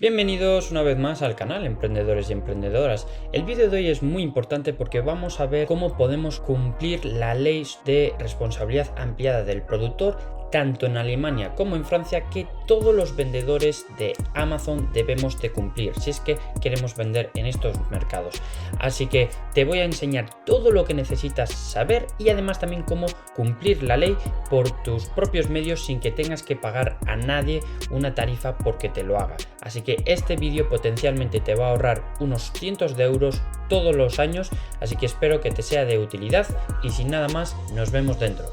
Bienvenidos una vez más al canal Emprendedores y Emprendedoras. El vídeo de hoy es muy importante porque vamos a ver cómo podemos cumplir la ley de responsabilidad ampliada del productor tanto en Alemania como en Francia, que todos los vendedores de Amazon debemos de cumplir si es que queremos vender en estos mercados. Así que te voy a enseñar todo lo que necesitas saber y además también cómo cumplir la ley por tus propios medios sin que tengas que pagar a nadie una tarifa porque te lo haga. Así que este vídeo potencialmente te va a ahorrar unos cientos de euros todos los años, así que espero que te sea de utilidad y sin nada más nos vemos dentro.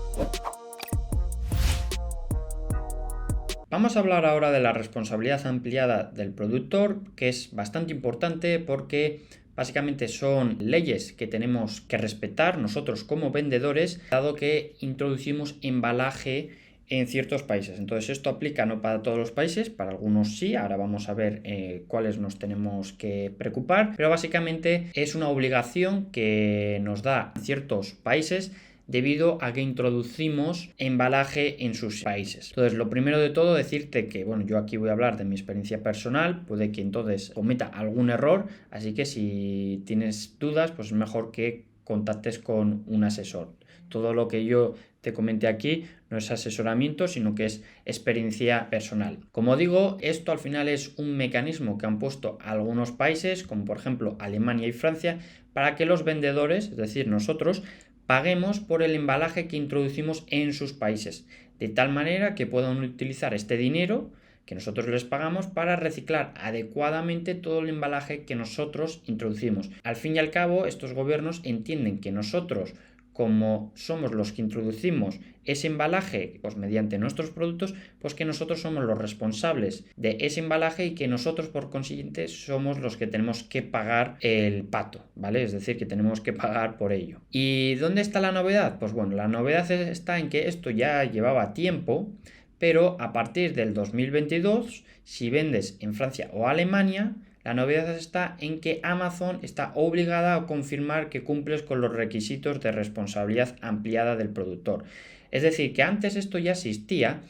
Vamos a hablar ahora de la responsabilidad ampliada del productor, que es bastante importante porque básicamente son leyes que tenemos que respetar nosotros como vendedores, dado que introducimos embalaje en ciertos países. Entonces esto aplica no para todos los países, para algunos sí. Ahora vamos a ver cuáles nos tenemos que preocupar, pero básicamente es una obligación que nos da ciertos países debido a que introducimos embalaje en sus países. Entonces, lo primero de todo, decirte que, bueno, yo aquí voy a hablar de mi experiencia personal, puede que entonces cometa algún error, así que si tienes dudas, pues es mejor que contactes con un asesor. Todo lo que yo te comenté aquí no es asesoramiento, sino que es experiencia personal. Como digo, esto al final es un mecanismo que han puesto algunos países, como por ejemplo Alemania y Francia, para que los vendedores, es decir, nosotros, paguemos por el embalaje que introducimos en sus países, de tal manera que puedan utilizar este dinero que nosotros les pagamos para reciclar adecuadamente todo el embalaje que nosotros introducimos. Al fin y al cabo, estos gobiernos entienden que nosotros, como somos los que introducimos ese embalaje pues mediante nuestros productos, pues que nosotros somos los responsables de ese embalaje y que nosotros por consiguiente somos los que tenemos que pagar el pato, ¿vale? Es decir, que tenemos que pagar por ello. ¿Y dónde está la novedad? Pues bueno, la novedad está en que esto ya llevaba tiempo, pero a partir del 2022, si vendes en Francia o Alemania, la novedad está en que Amazon está obligada a confirmar que cumples con los requisitos de responsabilidad ampliada del productor. Es decir, que antes esto ya existía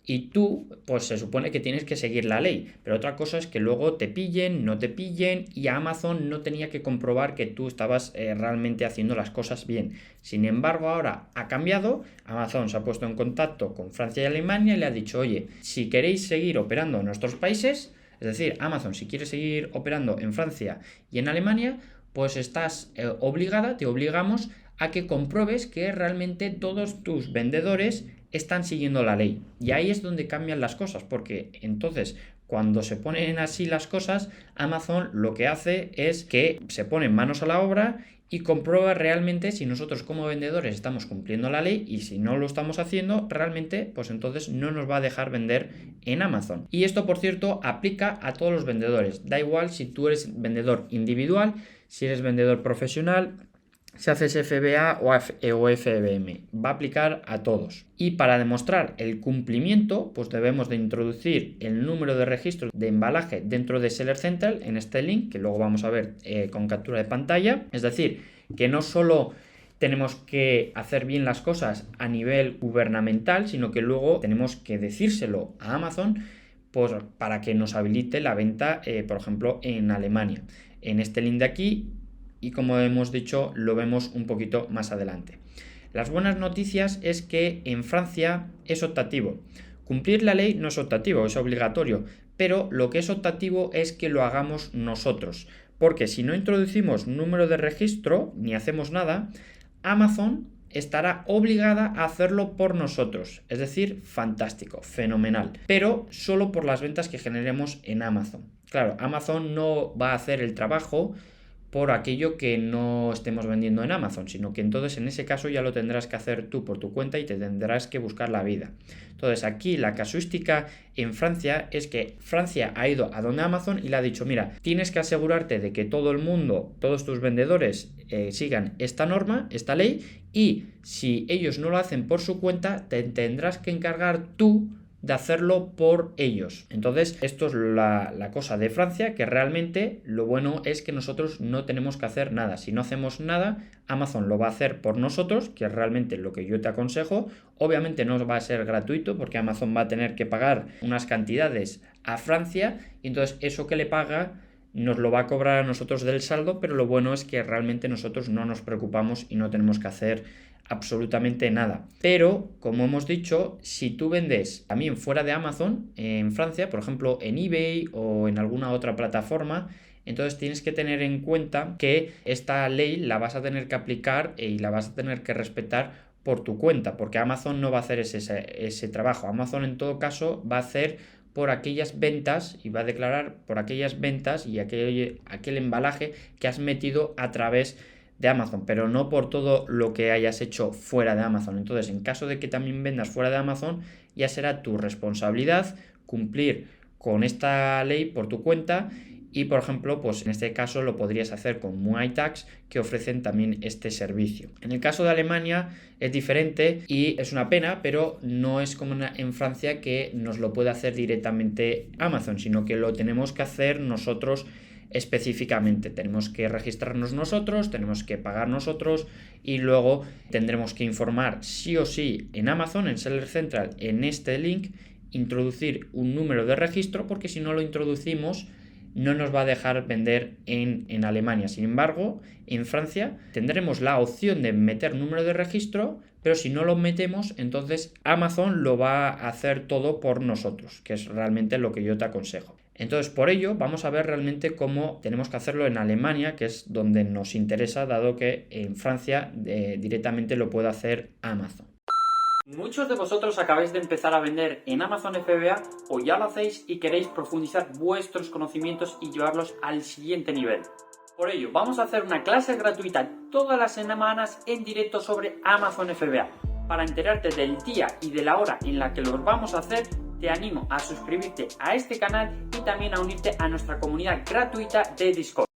y tú, pues se supone que tienes que seguir la ley, pero otra cosa es que luego te pillen, no te pillen, y Amazon no tenía que comprobar que tú estabas realmente haciendo las cosas bien. Sin embargo, ahora ha cambiado, Amazon se ha puesto en contacto con Francia y Alemania y le ha dicho, oye, si queréis seguir operando en nuestros países, es decir, Amazon, si quieres seguir operando en Francia y en Alemania, pues estás obligada, te obligamos a que compruebes que realmente todos tus vendedores están siguiendo la ley. Y ahí es donde cambian las cosas, porque entonces cuando se ponen así las cosas, Amazon lo que hace es que se pone manos a la obra y comprueba realmente si nosotros como vendedores estamos cumpliendo la ley, y si no lo estamos haciendo realmente, pues entonces no nos va a dejar vender en Amazon. Y esto, por cierto, aplica a todos los vendedores. Da igual si tú eres vendedor individual, si eres vendedor profesional, si haces FBA o FBM, va a aplicar a todos. Y para demostrar el cumplimiento, pues debemos de introducir el número de registro de embalaje dentro de Seller Central en este link, que luego vamos a ver con captura de pantalla. Es decir, que no solo tenemos que hacer bien las cosas a nivel gubernamental, sino que luego tenemos que decírselo a Amazon pues, para que nos habilite la venta, por ejemplo, en Alemania. En este link de aquí, y como hemos dicho, lo vemos un poquito más adelante. Las buenas noticias es que en Francia es optativo. Cumplir la ley no es optativo, es obligatorio, pero lo que es optativo es que lo hagamos nosotros, porque si no introducimos número de registro ni hacemos nada, Amazon estará obligada a hacerlo por nosotros. Es decir, fantástico, fenomenal, pero solo por las ventas que generemos en Amazon. Claro, Amazon no va a hacer el trabajo por aquello que no estemos vendiendo en Amazon, sino que entonces en ese caso ya lo tendrás que hacer tú por tu cuenta y te tendrás que buscar la vida. Entonces aquí la casuística en Francia es que Francia ha ido a donde Amazon y le ha dicho, mira, tienes que asegurarte de que todo el mundo, todos tus vendedores sigan esta norma, esta ley, y si ellos no lo hacen por su cuenta, te tendrás que encargar tú de hacerlo por ellos. Entonces, esto es la cosa de Francia, que realmente lo bueno es que nosotros no tenemos que hacer nada. Si no hacemos nada, Amazon lo va a hacer por nosotros, que es realmente lo que yo te aconsejo. Obviamente no va a ser gratuito porque Amazon va a tener que pagar unas cantidades a Francia y entonces eso que le paga nos lo va a cobrar a nosotros del saldo, pero lo bueno es que realmente nosotros no nos preocupamos y no tenemos que hacer absolutamente nada. Pero, como hemos dicho, si tú vendes también fuera de Amazon, en Francia, por ejemplo en eBay o en alguna otra plataforma, entonces tienes que tener en cuenta que esta ley la vas a tener que aplicar y la vas a tener que respetar por tu cuenta, porque Amazon no va a hacer ese trabajo. Amazon en todo caso va a hacer por aquellas ventas y va a declarar por aquellas ventas y aquel embalaje que has metido a través de Amazon, pero no por todo lo que hayas hecho fuera de Amazon. Entonces, en caso de que también vendas fuera de Amazon, ya será tu responsabilidad cumplir con esta ley por tu cuenta y, por ejemplo, pues en este caso lo podrías hacer con Muay Tax, que ofrecen también este servicio. En el caso de Alemania es diferente y es una pena, pero no es como en Francia, que nos lo puede hacer directamente Amazon, sino que lo tenemos que hacer nosotros específicamente. Tenemos que registrarnos nosotros, tenemos que pagar nosotros y luego tendremos que informar sí o sí en Amazon, en Seller Central, en este link, introducir un número de registro, porque si no lo introducimos no nos va a dejar vender en Alemania. Sin embargo, en Francia tendremos la opción de meter número de registro, pero si no lo metemos, entonces Amazon lo va a hacer todo por nosotros, que es realmente lo que yo te aconsejo. Entonces, por ello, vamos a ver realmente cómo tenemos que hacerlo en Alemania, que es donde nos interesa, dado que en Francia directamente lo puede hacer Amazon. Muchos de vosotros acabáis de empezar a vender en Amazon FBA o ya lo hacéis y queréis profundizar vuestros conocimientos y llevarlos al siguiente nivel. Por ello, vamos a hacer una clase gratuita todas las semanas en directo sobre Amazon FBA. Para enterarte del día y de la hora en la que lo vamos a hacer, te animo a suscribirte a este canal y también a unirte a nuestra comunidad gratuita de Discord.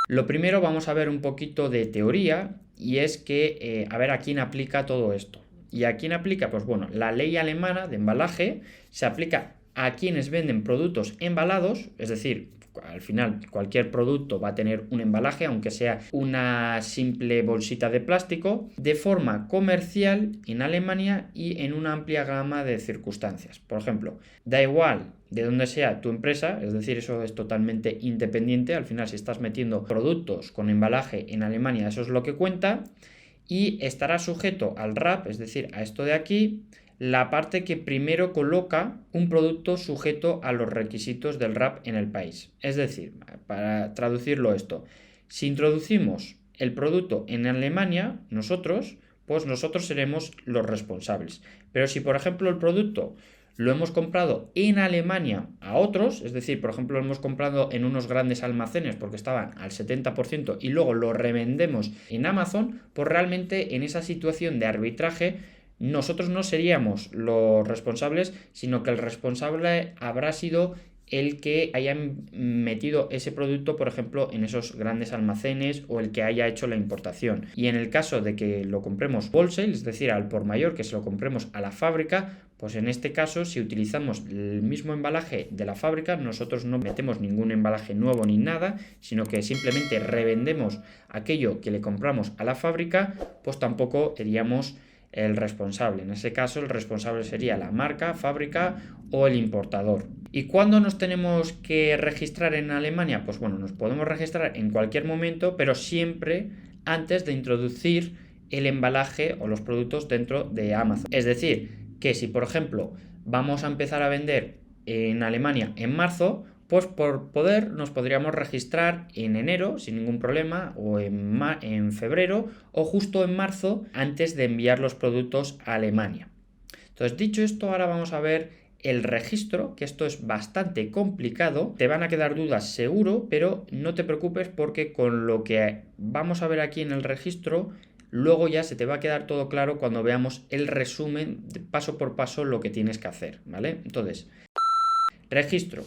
Lo primero, vamos a ver un poquito de teoría y es que, a ver a quién aplica todo esto. ¿Y a quién aplica? Pues bueno, la ley alemana de embalaje se aplica a quienes venden productos embalados, es decir, al final cualquier producto va a tener un embalaje, aunque sea una simple bolsita de plástico, de forma comercial en Alemania y en una amplia gama de circunstancias. Por ejemplo, da igual de dónde sea tu empresa, es decir, eso es totalmente independiente. Al final, si estás metiendo productos con embalaje en Alemania, eso es lo que cuenta. Y estará sujeto al RAP, es decir, a esto de aquí, la parte que primero coloca un producto sujeto a los requisitos del RAP en el país. Es decir, para traducirlo esto, si introducimos el producto en Alemania, pues nosotros seremos los responsables. Pero si, por ejemplo, el producto lo hemos comprado en Alemania a otros, es decir, por ejemplo, lo hemos comprado en unos grandes almacenes porque estaban al 70% y luego lo revendemos en Amazon, pues realmente en esa situación de arbitraje nosotros no seríamos los responsables, sino que el responsable habrá sido el que haya metido ese producto, por ejemplo, en esos grandes almacenes o el que haya hecho la importación. Y en el caso de que lo compremos wholesale, es decir, al por mayor, que se lo compremos a la fábrica, pues en este caso, si utilizamos el mismo embalaje de la fábrica, nosotros no metemos ningún embalaje nuevo ni nada, sino que simplemente revendemos aquello que le compramos a la fábrica, pues tampoco seríamos el responsable. En ese caso, el responsable sería la marca, fábrica o el importador. ¿Y cuándo nos tenemos que registrar en Alemania? Pues bueno, nos podemos registrar en cualquier momento, pero siempre antes de introducir el embalaje o los productos dentro de Amazon. Es decir, que si por ejemplo vamos a empezar a vender en Alemania en marzo, pues por poder nos podríamos registrar en enero sin ningún problema, o en febrero, o justo en marzo antes de enviar los productos a Alemania. Entonces, dicho esto, ahora vamos a ver el registro, que esto es bastante complicado. Te van a quedar dudas seguro, pero no te preocupes porque con lo que vamos a ver aquí en el registro, luego ya se te va a quedar todo claro cuando veamos el resumen de paso por paso lo que tienes que hacer, ¿vale? Entonces, registro.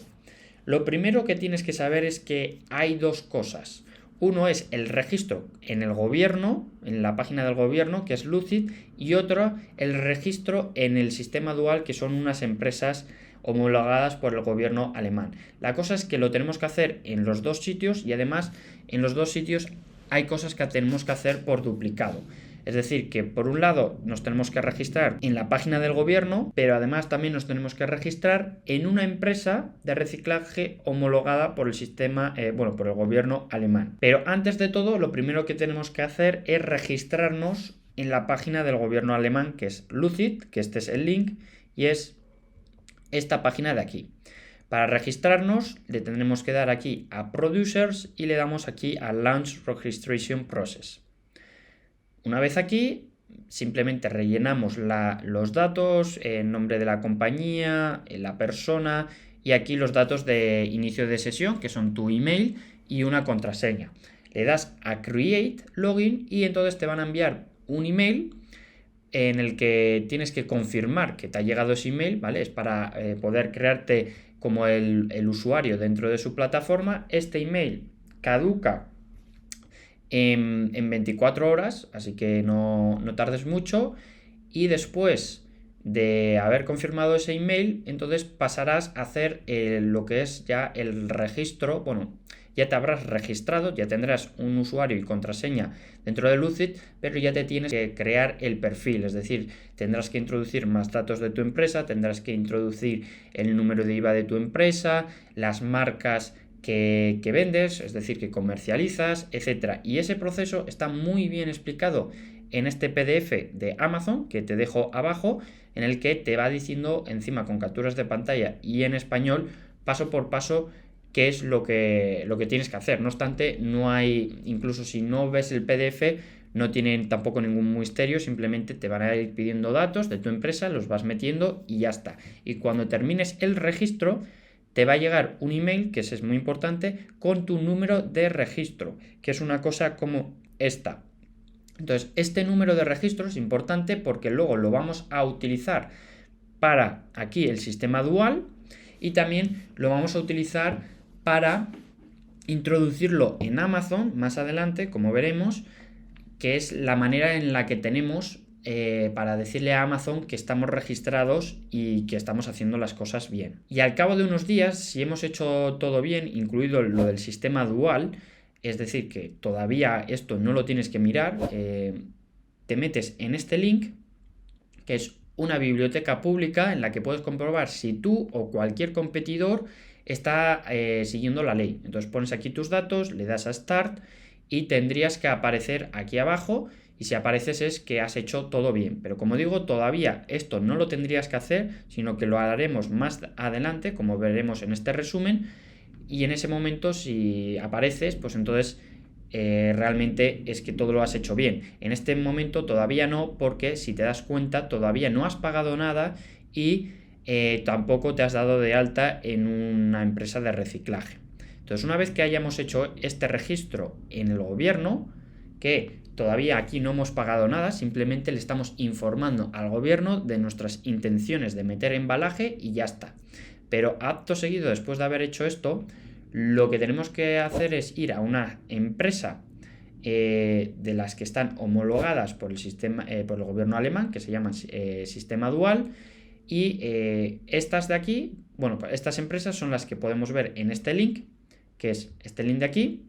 Lo primero que tienes que saber es que hay dos cosas. Uno es el registro en el gobierno, en la página del gobierno, que es Lucid, y otro el registro en el sistema dual, que son unas empresas homologadas por el gobierno alemán. La cosa es que lo tenemos que hacer en los dos sitios y además en los dos sitios hay cosas que tenemos que hacer por duplicado. Es decir, que por un lado nos tenemos que registrar en la página del gobierno, pero además también nos tenemos que registrar en una empresa de reciclaje homologada por el sistema, por el gobierno alemán. Pero antes de todo, lo primero que tenemos que hacer es registrarnos en la página del gobierno alemán, que es Lucid, que este es el link, y es esta página de aquí. Para registrarnos le tendremos que dar aquí a Producers y le damos aquí a Launch Registration Process. Una vez aquí, simplemente rellenamos los datos, el nombre de la compañía, la persona y aquí los datos de inicio de sesión, que son tu email y una contraseña. Le das a Create Login y entonces te van a enviar un email en el que tienes que confirmar que te ha llegado ese email, ¿vale? Es para poder crearte como el usuario dentro de su plataforma. Este email caduca en 24 horas, así que no tardes mucho, y después de haber confirmado ese email, entonces pasarás a hacer lo que es ya el registro. Bueno, ya te habrás registrado, ya tendrás un usuario y contraseña dentro de Lucid, pero ya te tienes que crear el perfil, es decir, tendrás que introducir más datos de tu empresa, tendrás que introducir el número de IVA de tu empresa, las marcas que vendes, es decir, que comercializas, etcétera. Y ese proceso está muy bien explicado en este PDF de Amazon que te dejo abajo, en el que te va diciendo encima con capturas de pantalla y en español paso por paso qué es lo que tienes que hacer. No obstante, no hay, incluso si no ves el PDF, no tienen tampoco ningún misterio, simplemente te van a ir pidiendo datos de tu empresa, los vas metiendo y ya está. Y cuando termines el registro, te va a llegar un email, que es muy importante, con tu número de registro, que es una cosa como esta. Entonces, este número de registro es importante porque luego lo vamos a utilizar para aquí el sistema dual y también lo vamos a utilizar para introducirlo en Amazon más adelante, como veremos, que es la manera en la que tenemos para decirle a Amazon que estamos registrados y que estamos haciendo las cosas bien. Y al cabo de unos días, si hemos hecho todo bien, incluido lo del sistema dual, es decir, que todavía esto no lo tienes que mirar, te metes en este link, que es una biblioteca pública en la que puedes comprobar si tú o cualquier competidor está siguiendo la ley. Entonces pones aquí tus datos, le das a Start y tendrías que aparecer aquí abajo, y si apareces es que has hecho todo bien. Pero como digo, todavía esto no lo tendrías que hacer, sino que lo haremos más adelante, como veremos en este resumen, y en ese momento si apareces, pues entonces realmente es que todo lo has hecho bien. En este momento todavía no, porque si te das cuenta todavía no has pagado nada y tampoco te has dado de alta en una empresa de reciclaje. Entonces, una vez que hayamos hecho este registro en el gobierno, que todavía aquí no hemos pagado nada, simplemente le estamos informando al gobierno de nuestras intenciones de meter embalaje y ya está. Pero acto seguido, después de haber hecho esto, lo que tenemos que hacer es ir a una empresa de las que están homologadas por el sistema, por el gobierno alemán, que se llaman sistema dual, y estas de aquí, bueno, estas empresas son las que podemos ver en este link, que es este link de aquí.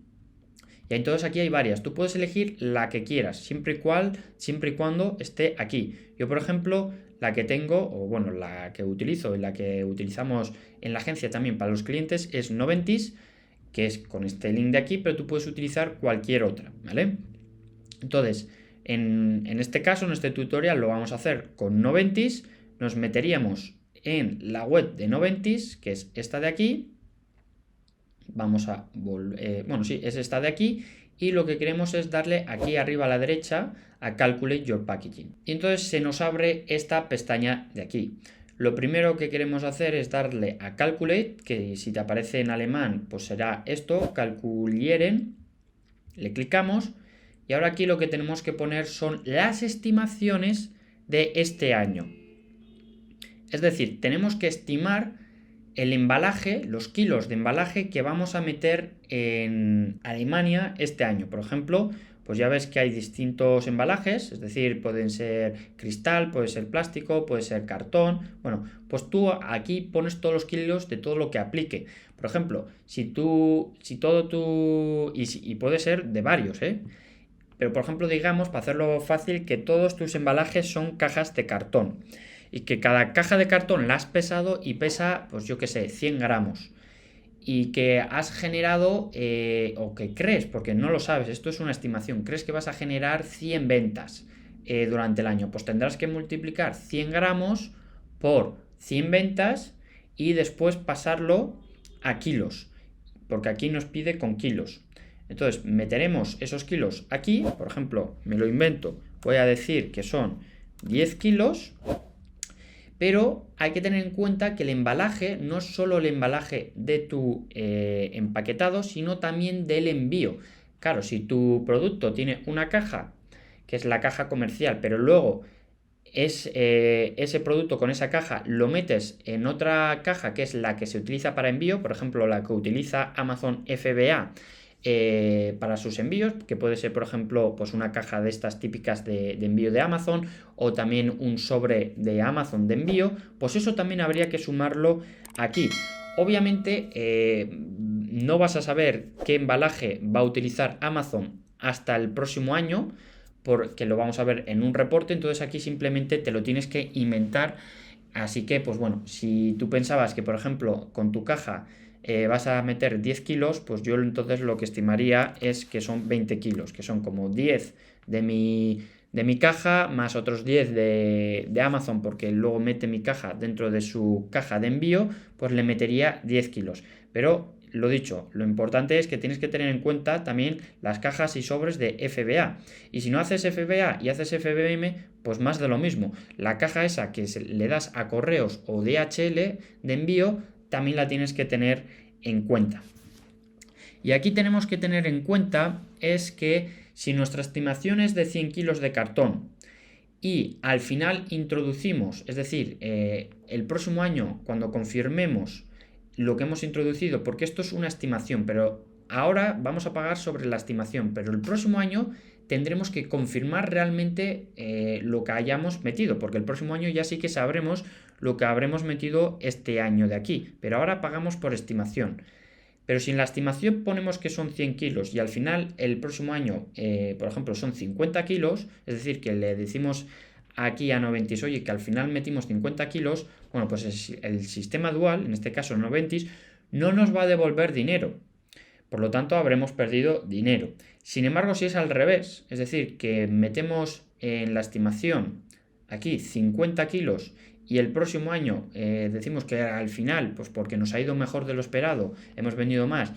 Y entonces aquí hay varias. Tú puedes elegir la que quieras, siempre y cuando esté aquí. Yo, por ejemplo, la que tengo, o bueno, la que utilizo y la que utilizamos en la agencia también para los clientes es Noventis, que es con este link de aquí, pero tú puedes utilizar cualquier otra, ¿vale? Entonces, en este caso, en este tutorial lo vamos a hacer con Noventis. Nos meteríamos en la web de Noventis, que es esta de aquí. Vamos a volver, bueno, sí, es esta de aquí, y lo que queremos es darle aquí arriba a la derecha a Calculate Your Packaging. Y entonces se nos abre esta pestaña de aquí. Lo primero que queremos hacer es darle a Calculate, que si te aparece en alemán, pues será esto, Calculieren. Le clicamos y ahora aquí lo que tenemos que poner son las estimaciones de este año. Es decir, tenemos que estimar el embalaje, los kilos de embalaje que vamos a meter en Alemania este año. Por ejemplo, pues ya ves que hay distintos embalajes, es decir, pueden ser cristal, puede ser plástico, puede ser cartón. Bueno, pues tú aquí pones todos los kilos de todo lo que aplique. Por ejemplo, si todo tu... Y puede ser de varios, ¿eh? Pero por ejemplo, digamos, para hacerlo fácil, que todos tus embalajes son cajas de cartón. Y que cada caja de cartón la has pesado y pesa, pues yo qué sé, 100 gramos. Y que has generado, o que crees, porque no lo sabes, esto es una estimación, crees que vas a generar 100 ventas durante el año. Pues tendrás que multiplicar 100 gramos por 100 ventas y después pasarlo a kilos, porque aquí nos pide con kilos. Entonces meteremos esos kilos aquí, por ejemplo, me lo invento, voy a decir que son 10 kilos, pero hay que tener en cuenta que el embalaje no es solo el embalaje de tu empaquetado, sino también del envío. Claro, si tu producto tiene una caja, que es la caja comercial, pero luego ese producto con esa caja lo metes en otra caja que es la que se utiliza para envío, por ejemplo la que utiliza Amazon FBA para sus envíos, que puede ser por ejemplo pues una caja de estas típicas de envío de Amazon o también un sobre de Amazon de envío, pues eso también habría que sumarlo aquí. Obviamente no vas a saber qué embalaje va a utilizar Amazon hasta el próximo año, porque lo vamos a ver en un reporte, entonces aquí simplemente te lo tienes que inventar. Así que, pues bueno, si tú pensabas que, por ejemplo, con tu caja vas a meter 10 kilos, pues yo entonces lo que estimaría es que son 20 kilos, que son como 10 de mi caja, más otros 10 de Amazon, porque luego mete mi caja dentro de su caja de envío, pues le metería 10 kilos. Pero lo dicho, lo importante es que tienes que tener en cuenta también las cajas y sobres de FBA. Y si no haces FBA y haces FBM, pues más de lo mismo. La caja esa que le das a correos o DHL de envío, también la tienes que tener en cuenta. Y aquí tenemos que tener en cuenta es que si nuestra estimación es de 100 kilos de cartón y al final introducimos, es decir, el próximo año cuando confirmemos lo que hemos introducido, porque esto es una estimación, pero ahora vamos a pagar sobre la estimación, pero el próximo año tendremos que confirmar realmente lo que hayamos metido, porque el próximo año ya sí que sabremos lo que habremos metido este año de aquí, pero ahora pagamos por estimación. Pero si en la estimación ponemos que son 100 kilos y al final el próximo año, por ejemplo, son 50 kilos, es decir, que le decimos aquí a Noventis, oye, que al final metimos 50 kilos, bueno, pues el sistema dual, en este caso Noventis, no nos va a devolver dinero. Por lo tanto, habremos perdido dinero. Sin embargo, si es al revés, es decir, que metemos en la estimación aquí 50 kilos y el próximo año decimos que al final, pues porque nos ha ido mejor de lo esperado, hemos vendido más,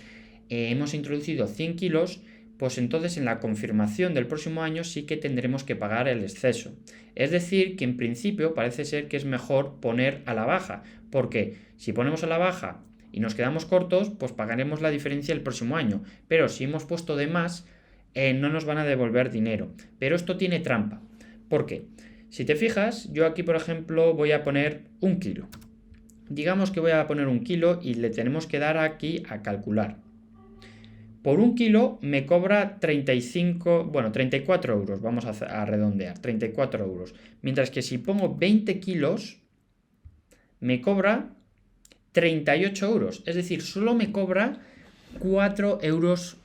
hemos introducido 100 kilos, pues entonces en la confirmación del próximo año sí que tendremos que pagar el exceso. Es decir, que en principio parece ser que es mejor poner a la baja, porque si ponemos a la baja y nos quedamos cortos, pues pagaremos la diferencia el próximo año. Pero si hemos puesto de más, no nos van a devolver dinero. Pero esto tiene trampa. ¿Por qué? Si te fijas, yo aquí, por ejemplo, voy a poner 1 kilo. Digamos que voy a poner 1 kilo y le tenemos que dar aquí a calcular. Por 1 kilo me cobra 34 euros, vamos a redondear, 34 euros. Mientras que si pongo 20 kilos, me cobra 38 euros. Es decir, solo me cobra 4 euros,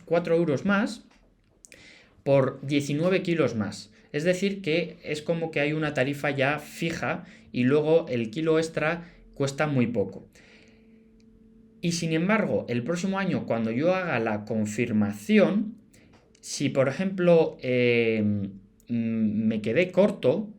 4 euros más por 19 kilos más. Es decir, que es como que hay una tarifa ya fija y luego el kilo extra cuesta muy poco. Y sin embargo, el próximo año, cuando yo haga la confirmación, si por ejemplo me quedé corto,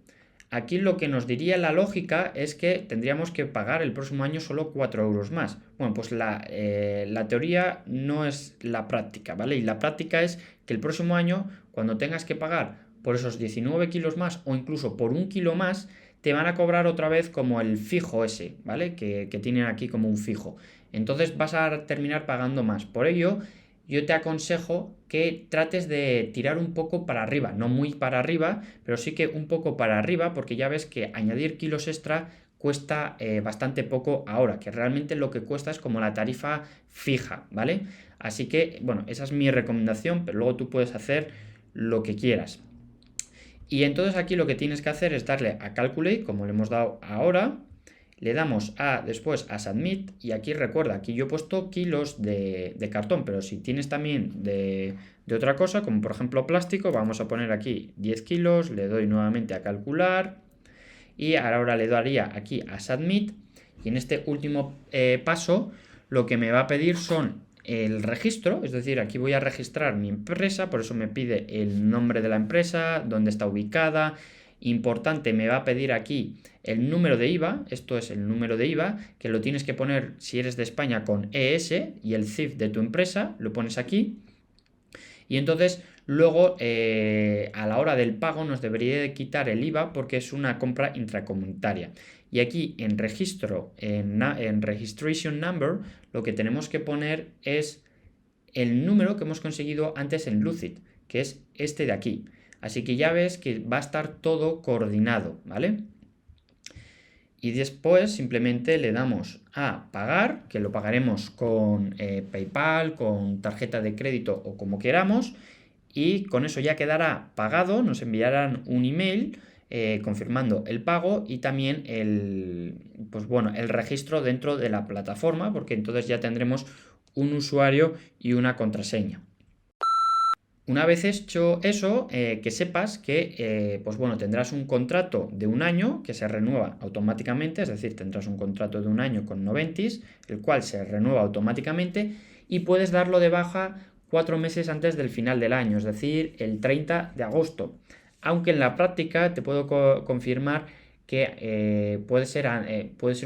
aquí lo que nos diría la lógica es que tendríamos que pagar el próximo año solo 4 euros más. Bueno, pues la teoría no es la práctica, ¿vale? Y la práctica es que el próximo año, cuando tengas que pagar por esos 19 kilos más o incluso por 1 kilo más, te van a cobrar otra vez como el fijo ese, ¿vale? Que tienen aquí como un fijo. Entonces vas a terminar pagando más. Por ello, yo te aconsejo que trates de tirar un poco para arriba, no muy para arriba, pero sí que un poco para arriba, porque ya ves que añadir kilos extra cuesta bastante poco ahora, que realmente lo que cuesta es como la tarifa fija, ¿vale? Así que, bueno, esa es mi recomendación, pero luego tú puedes hacer lo que quieras. Y entonces aquí lo que tienes que hacer es darle a Calculate, como le hemos dado ahora, le damos después a Submit, y aquí recuerda, aquí yo he puesto kilos de cartón, pero si tienes también de otra cosa, como por ejemplo plástico, vamos a poner aquí 10 kilos, le doy nuevamente a calcular, y ahora le daría aquí a Submit, y en este último paso lo que me va a pedir son el registro, es decir, aquí voy a registrar mi empresa, por eso me pide el nombre de la empresa, dónde está ubicada. Importante, me va a pedir aquí el número de IVA, esto es el número de IVA, que lo tienes que poner si eres de España con ES, y el CIF de tu empresa, lo pones aquí. Y entonces luego a la hora del pago nos debería de quitar el IVA porque es una compra intracomunitaria. Y aquí en registro, en Registration Number, lo que tenemos que poner es el número que hemos conseguido antes en Lucid, que es este de aquí. Así que ya ves que va a estar todo coordinado, ¿vale? Y después simplemente le damos a pagar, que lo pagaremos con PayPal, con tarjeta de crédito o como queramos. Y con eso ya quedará pagado, nos enviarán un email confirmando el pago y también el registro dentro de la plataforma, porque entonces ya tendremos un usuario y una contraseña. Una vez hecho eso, que sepas que tendrás un contrato de un año que se renueva automáticamente, es decir, tendrás un contrato de un año con Noventis, el cual se renueva automáticamente y puedes darlo de baja 4 meses antes del final del año, es decir, el 30 de agosto. Aunque en la práctica te puedo confirmar que puede ser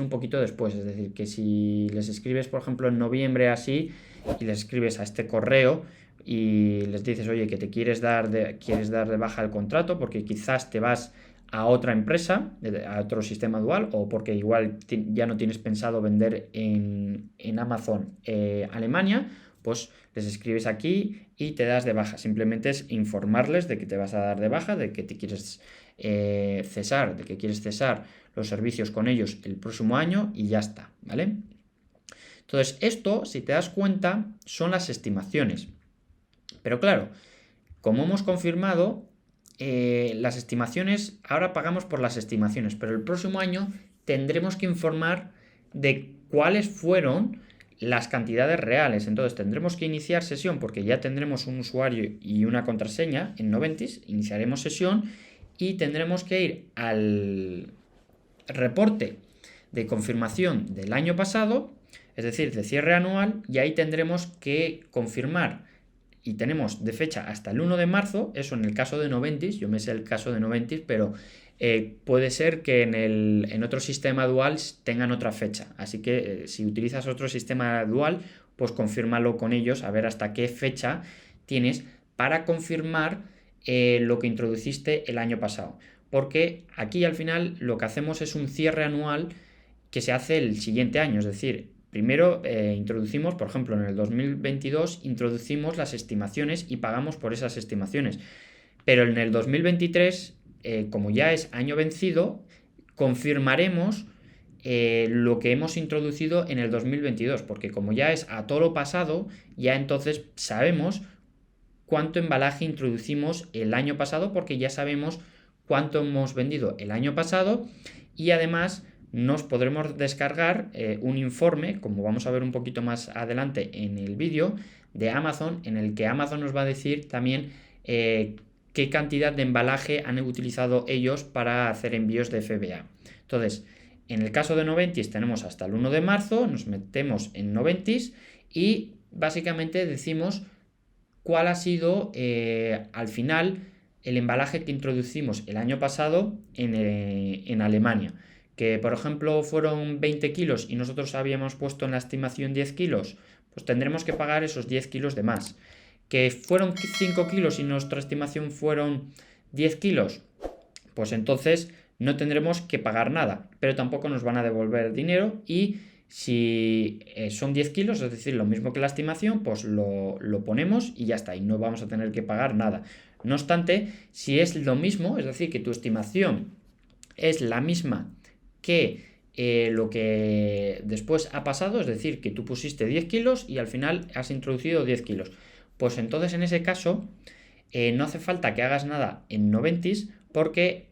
un poquito después, es decir, que si les escribes, por ejemplo, en noviembre así, y les escribes a este correo, y les dices, oye, que te quieres dar de baja el contrato porque quizás te vas a otra empresa, a otro sistema dual, o porque igual ya no tienes pensado vender en Amazon Alemania, pues les escribes aquí y te das de baja. Simplemente es informarles de que te vas a dar de baja, de que te quieres cesar, de que quieres cesar los servicios con ellos el próximo año y ya está, ¿vale? Entonces, esto, si te das cuenta, son las estimaciones. Pero claro, como hemos confirmado, las estimaciones, ahora pagamos por las estimaciones, pero el próximo año tendremos que informar de cuáles fueron las cantidades reales. Entonces tendremos que iniciar sesión porque ya tendremos un usuario y una contraseña en Noventis, iniciaremos sesión y tendremos que ir al reporte de confirmación del año pasado, es decir, de cierre anual, y ahí tendremos que confirmar. Y tenemos de fecha hasta el 1 de marzo, eso en el caso de Noventis, yo me sé el caso de Noventis, pero puede ser que en otro sistema dual tengan otra fecha. Así que si utilizas otro sistema dual, pues confírmalo con ellos a ver hasta qué fecha tienes para confirmar lo que introduciste el año pasado. Porque aquí al final lo que hacemos es un cierre anual que se hace el siguiente año, es decir, primero introducimos, por ejemplo, en el 2022 introducimos las estimaciones y pagamos por esas estimaciones. Pero en el 2023, como ya es año vencido, confirmaremos lo que hemos introducido en el 2022, porque como ya es a toro pasado, ya entonces sabemos cuánto embalaje introducimos el año pasado, porque ya sabemos cuánto hemos vendido el año pasado y además nos podremos descargar un informe, como vamos a ver un poquito más adelante en el vídeo, de Amazon, en el que Amazon nos va a decir también qué cantidad de embalaje han utilizado ellos para hacer envíos de FBA. Entonces, en el caso de Noventis tenemos hasta el 1 de marzo, nos metemos en Noventis y básicamente decimos cuál ha sido al final el embalaje que introducimos el año pasado en Alemania. Que por ejemplo fueron 20 kilos y nosotros habíamos puesto en la estimación 10 kilos, pues tendremos que pagar esos 10 kilos de más. Que fueron 5 kilos y nuestra estimación fueron 10 kilos, pues entonces no tendremos que pagar nada, pero tampoco nos van a devolver dinero y si son 10 kilos, es decir, lo mismo que la estimación, pues lo ponemos y ya está, y no vamos a tener que pagar nada. No obstante, si es lo mismo, es decir, que tu estimación es la misma que lo que después ha pasado, es decir, que tú pusiste 10 kilos y al final has introducido 10 kilos. Pues entonces en ese caso no hace falta que hagas nada en Noventis porque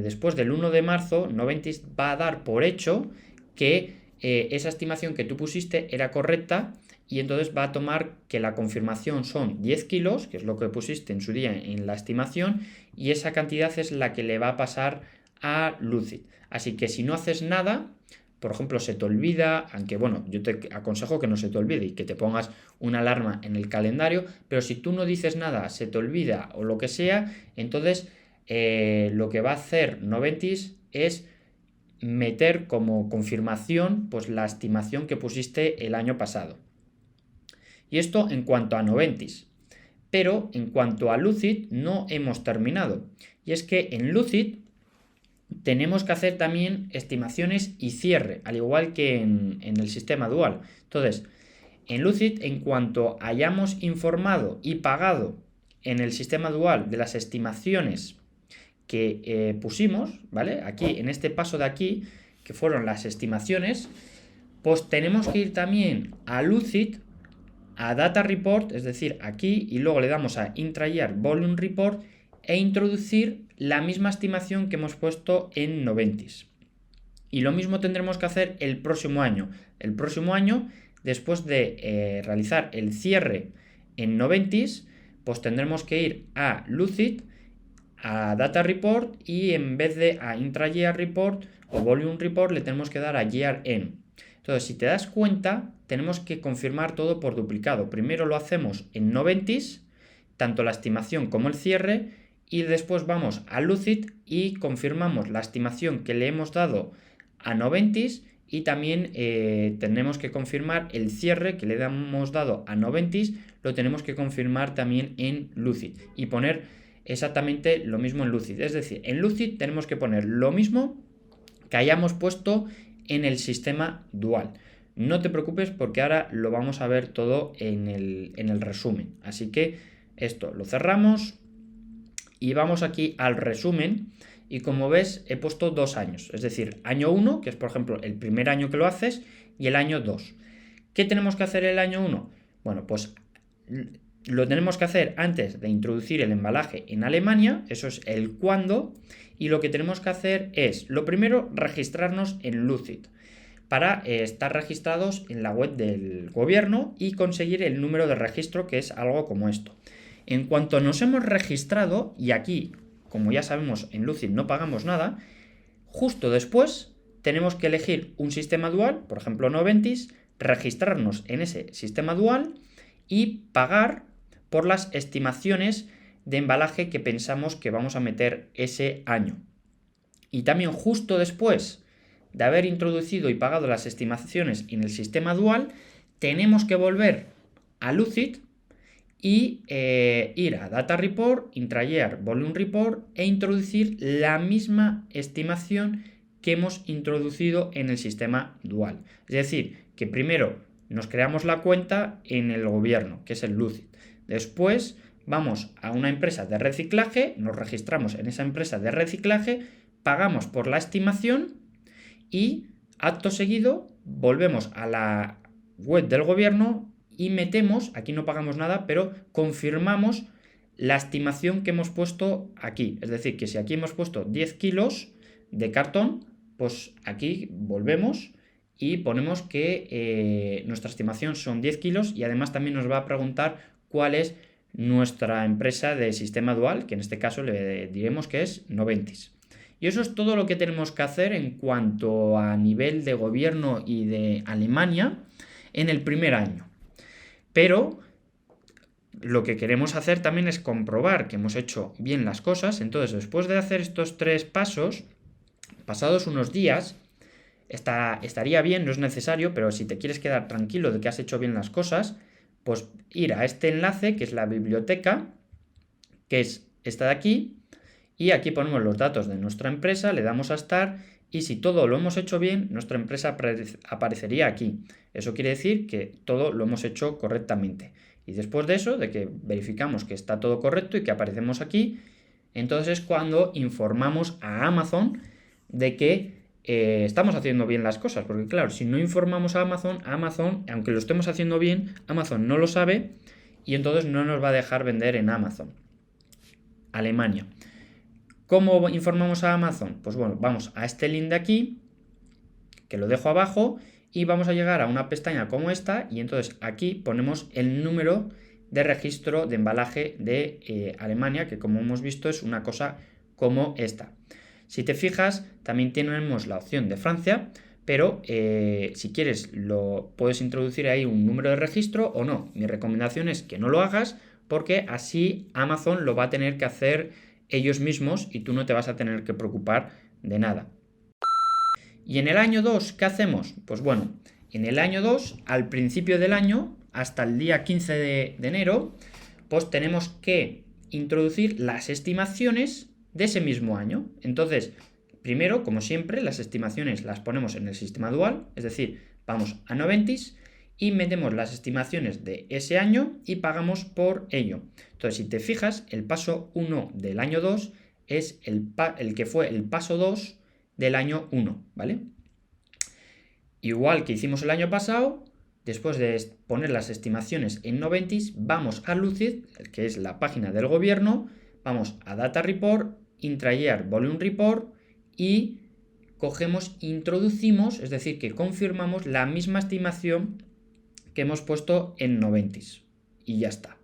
después del 1 de marzo Noventis va a dar por hecho que esa estimación que tú pusiste era correcta y entonces va a tomar que la confirmación son 10 kilos, que es lo que pusiste en su día en la estimación, y esa cantidad es la que le va a pasar a Lucid. Así que si no haces nada, por ejemplo, se te olvida, aunque bueno, yo te aconsejo que no se te olvide y que te pongas una alarma en el calendario, pero si tú no dices nada, se te olvida o lo que sea, entonces lo que va a hacer Noventis es meter como confirmación pues la estimación que pusiste el año pasado. Y esto en cuanto a Noventis. Pero en cuanto a Lucid no hemos terminado. Y es que en Lucid tenemos que hacer también estimaciones y cierre, al igual que en el sistema dual. Entonces, en Lucid, en cuanto hayamos informado y pagado en el sistema dual de las estimaciones que pusimos, ¿vale? Aquí, en este paso de aquí, que fueron las estimaciones, pues tenemos que ir también a Lucid, a Data Report, es decir, aquí, y luego le damos a Intra-Year Volume Report e introducir la misma estimación que hemos puesto en Noventis. Y lo mismo tendremos que hacer el próximo año. El próximo año, después de realizar el cierre en Noventis, pues tendremos que ir a Lucid, a Data Report y en vez de a Intra-Year Report o Volume Report le tenemos que dar a Year End. Entonces, si te das cuenta, tenemos que confirmar todo por duplicado. Primero lo hacemos en Noventis, tanto la estimación como el cierre, y después vamos a Lucid y confirmamos la estimación que le hemos dado a Noventis y también tenemos que confirmar el cierre que le hemos dado a Noventis, lo tenemos que confirmar también en Lucid y poner exactamente lo mismo en Lucid. Es decir, en Lucid tenemos que poner lo mismo que hayamos puesto en el sistema dual. No te preocupes porque ahora lo vamos a ver todo en el resumen. Así que esto lo cerramos y vamos aquí al resumen. Y como ves, he puesto 2 años. Es decir, año 1, que es por ejemplo el primer año que lo haces, y el año 2. ¿Qué tenemos que hacer el año 1? Bueno, pues lo tenemos que hacer antes de introducir el embalaje en Alemania. Eso es el cuándo. Y lo que tenemos que hacer es, lo primero, registrarnos en Lucid para estar registrados en la web del gobierno y conseguir el número de registro, que es algo como esto. En cuanto nos hemos registrado, y aquí, como ya sabemos, en Lucid no pagamos nada, justo después tenemos que elegir un sistema dual, por ejemplo Noventis, registrarnos en ese sistema dual y pagar por las estimaciones de embalaje que pensamos que vamos a meter ese año. Y también justo después de haber introducido y pagado las estimaciones en el sistema dual, tenemos que volver a Lucid y ir a Data Report, Intra-Year Volume Report e introducir la misma estimación que hemos introducido en el sistema dual. Es decir, que primero nos creamos la cuenta en el gobierno, que es el Lucid. Después vamos a una empresa de reciclaje, nos registramos en esa empresa de reciclaje, pagamos por la estimación y acto seguido volvemos a la web del gobierno y metemos, aquí no pagamos nada, pero confirmamos la estimación que hemos puesto aquí. Es decir, que si aquí hemos puesto 10 kilos de cartón, pues aquí volvemos y ponemos que nuestra estimación son 10 kilos y además también nos va a preguntar cuál es nuestra empresa de sistema dual, que en este caso le diremos que es Noventis. Y eso es todo lo que tenemos que hacer en cuanto a nivel de gobierno y de Alemania en el primer año. Pero lo que queremos hacer también es comprobar que hemos hecho bien las cosas. Entonces, después de hacer estos 3 pasos, pasados unos días, estaría bien, no es necesario, pero si te quieres quedar tranquilo de que has hecho bien las cosas, pues ir a este enlace, que es la biblioteca, que es esta de aquí, y aquí ponemos los datos de nuestra empresa, le damos a Start, y si todo lo hemos hecho bien, nuestra empresa aparecería aquí. Eso quiere decir que todo lo hemos hecho correctamente. Y después de eso, de que verificamos que está todo correcto y que aparecemos aquí, entonces es cuando informamos a Amazon de que estamos haciendo bien las cosas, porque claro, si no informamos a Amazon, aunque lo estemos haciendo bien, Amazon no lo sabe y entonces no nos va a dejar vender en Amazon. Alemania. ¿Cómo informamos a Amazon? Pues bueno, vamos a este link de aquí, que lo dejo abajo, y vamos a llegar a una pestaña como esta, y entonces aquí ponemos el número de registro de embalaje de Alemania, que como hemos visto es una cosa como esta. Si te fijas, también tenemos la opción de Francia, pero si quieres lo puedes introducir ahí un número de registro o no. Mi recomendación es que no lo hagas porque así Amazon lo va a tener que hacer ellos mismos y tú no te vas a tener que preocupar de nada. ¿Y en el año 2 qué hacemos? Pues bueno, en el año 2, al principio del año, hasta el día 15 de enero, pues tenemos que introducir las estimaciones de ese mismo año. Entonces, primero, como siempre, las estimaciones las ponemos en el sistema dual, es decir, vamos a Noventis y metemos las estimaciones de ese año y pagamos por ello. Entonces, si te fijas, el paso 1 del año 2 es el que fue el paso 2 del año 1, ¿vale? Igual que hicimos el año pasado, después de poner las estimaciones en Noventis, vamos a Lucid, que es la página del gobierno, vamos a Data Report, Intra-Year Volume Report y introducimos, es decir, que confirmamos la misma estimación que hemos puesto en Noventis. Y ya está.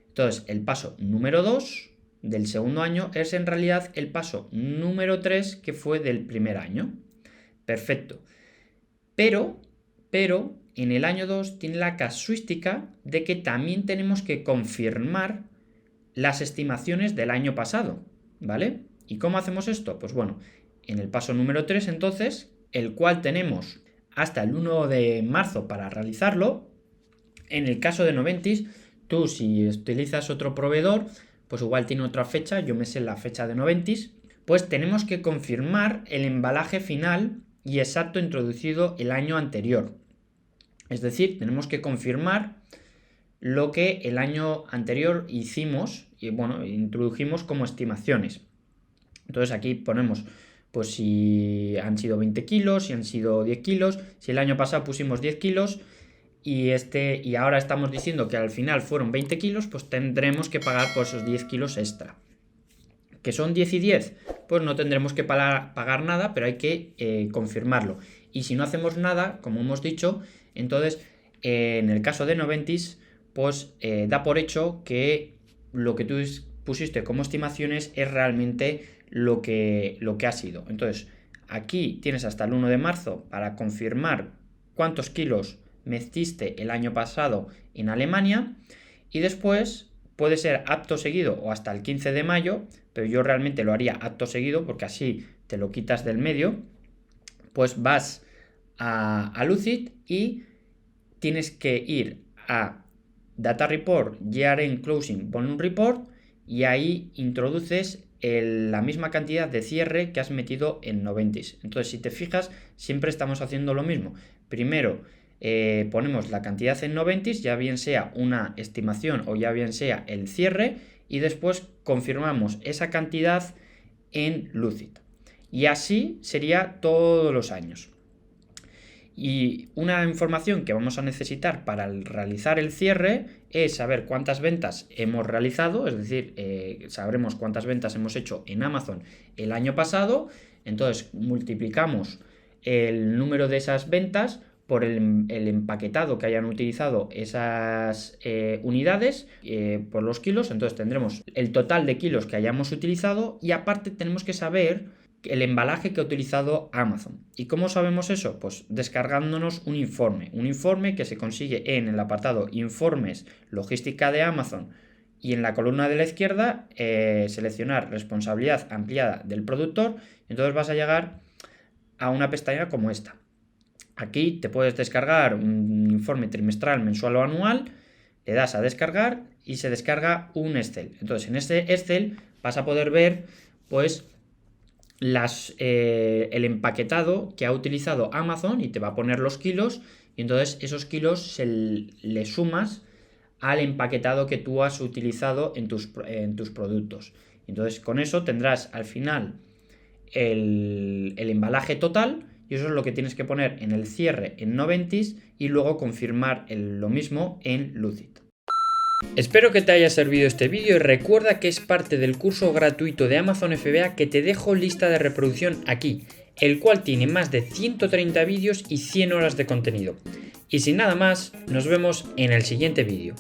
Entonces, el paso número 2 del segundo año es en realidad el paso número 3 que fue del primer año. Perfecto. Pero en el año 2 tiene la casuística de que también tenemos que confirmar las estimaciones del año pasado, ¿vale? ¿Y cómo hacemos esto? Pues bueno, en el paso número 3 entonces, el cual tenemos hasta el 1 de marzo para realizarlo. En el caso de Noventis, tú si utilizas otro proveedor, pues igual tiene otra fecha, yo me sé la fecha de Noventis, pues tenemos que confirmar el embalaje final y exacto introducido el año anterior. Es decir, tenemos que confirmar lo que el año anterior hicimos y bueno, introdujimos como estimaciones. Entonces aquí ponemos pues si han sido 20 kilos, si han sido 10 kilos, si el año pasado pusimos 10 kilos y ahora estamos diciendo que al final fueron 20 kilos, pues tendremos que pagar por esos 10 kilos extra. ¿Que son 10 y 10? Pues no tendremos que pagar nada, pero hay que confirmarlo. Y si no hacemos nada, como hemos dicho, entonces en el caso de Noventis, pues da por hecho que lo que tú pusiste como estimaciones es realmente lo que ha sido. Entonces, aquí tienes hasta el 1 de marzo para confirmar cuántos kilos metiste el año pasado en Alemania y después puede ser acto seguido o hasta el 15 de mayo, pero yo realmente lo haría acto seguido porque así te lo quitas del medio, pues vas a Lucid y tienes que ir a Data Report, Year-End Closing Volume Report y ahí introduces la misma cantidad de cierre que has metido en Noventis. Entonces, si te fijas, siempre estamos haciendo lo mismo. Primero, ponemos la cantidad en Noventis, ya bien sea una estimación o ya bien sea el cierre, y después confirmamos esa cantidad en Lucid. Y así sería todos los años. Y una información que vamos a necesitar para realizar el cierre es saber cuántas ventas hemos realizado, es decir, sabremos cuántas ventas hemos hecho en Amazon el año pasado, entonces multiplicamos el número de esas ventas por el empaquetado que hayan utilizado esas unidades por los kilos, entonces tendremos el total de kilos que hayamos utilizado y aparte tenemos que saber el embalaje que ha utilizado Amazon. ¿Y cómo sabemos eso? Pues descargándonos un informe que se consigue en el apartado Informes Logística de Amazon y en la columna de la izquierda seleccionar responsabilidad ampliada del productor, entonces vas a llegar a una pestaña como esta. Aquí te puedes descargar un informe trimestral, mensual o anual, le das a descargar y se descarga un Excel. Entonces en este Excel vas a poder ver pues el empaquetado que ha utilizado Amazon y te va a poner los kilos y entonces esos kilos le sumas al empaquetado que tú has utilizado en tus productos. Entonces con eso tendrás al final el embalaje total, y eso es lo que tienes que poner en el cierre en Noventis y luego confirmar lo mismo en Lucid. Espero que te haya servido este vídeo y recuerda que es parte del curso gratuito de Amazon FBA que te dejo lista de reproducción aquí, el cual tiene más de 130 vídeos y 100 horas de contenido. Y sin nada más, nos vemos en el siguiente vídeo.